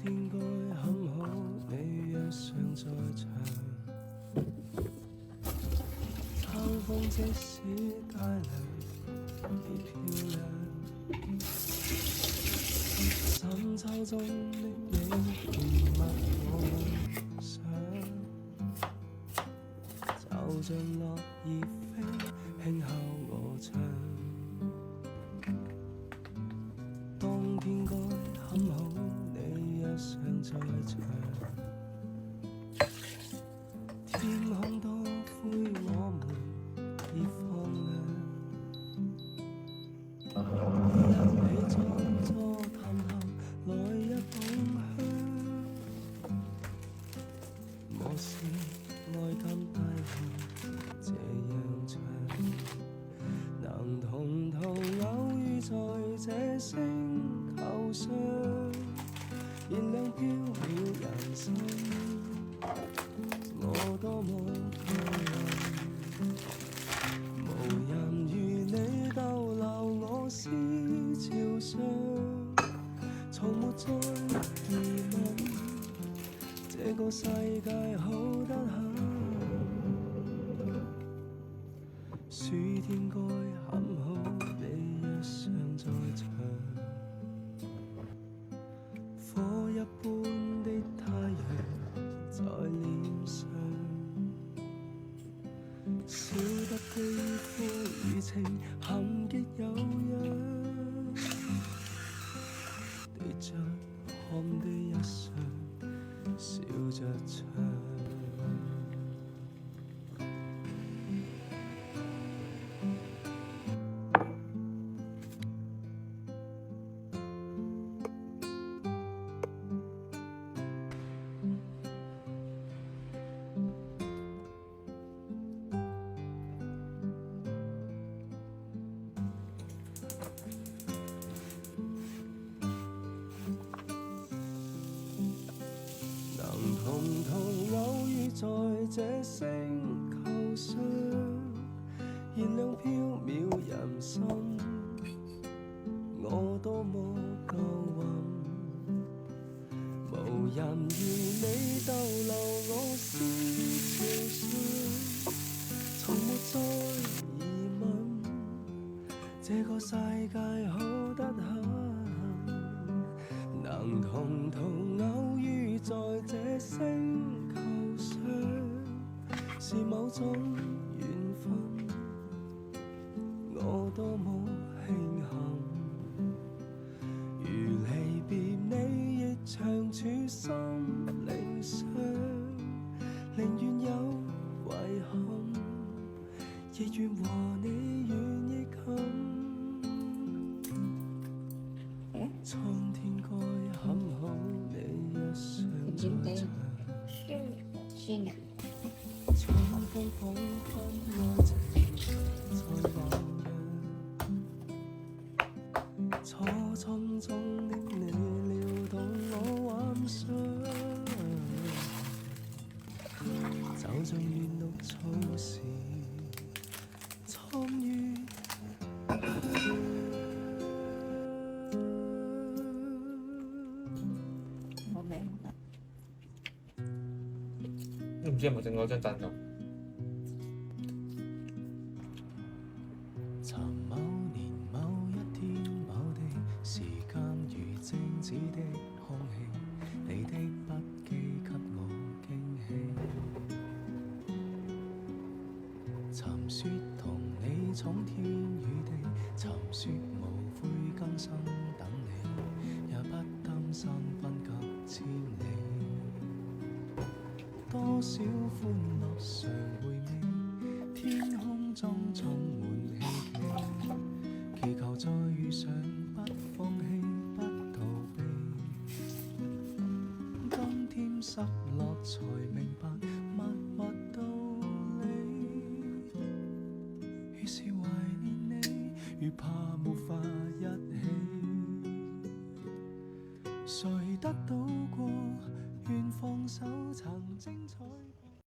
天該很好，你若尚在場。秋風即使帶涼，已漂亮。深秋中的你，甜蜜我夢想。就像落葉飛，輕敲我窗。當天該很好，你若尚在場。天空多灰，我們已放亮。你坐坐談談，來一捧香。我是愛跟大河這樣長，能同途偶遇在這星球上，燃亮飄渺人生。我多麼幸運，無人如你逗留我思潮上，從沒再疑問，這個世界好得很。暑天該很好，你若尚在場。火一般的太陽在臉上，少得肌膚與情含極有樣，對着看的一雙笑着唱。同途偶遇在這星球上，燃亮飄渺人生。我多麼夠運，無人如你逗留我思潮上，從沒再疑問，這個世界好得很。能同途偶遇在這星球上，是某種緣分。我多麼慶幸，如離別你亦長處心靈上，寧願有遺憾，亦願和你遠亦近。蒼天該很好，你若尚在場。春風彷彿愛情在醖釀，初春中的你撩動我幻想，就像嫩綠草時蒼於我明啦。都唔知有冇整到張凳咁。尋某年某一天某地，時間如靜止的空氣，你的筆記給我驚喜。尋說同你闖天與地，尋說無悔今生等你，也不擔心分隔千里。多少歡樂常回味，天空中充滿希冀，祈求再遇上不放棄不逃避。今天失落才明白默默道理，於是懷念你，如怕無法一起。誰得到過，願放手曾精彩過。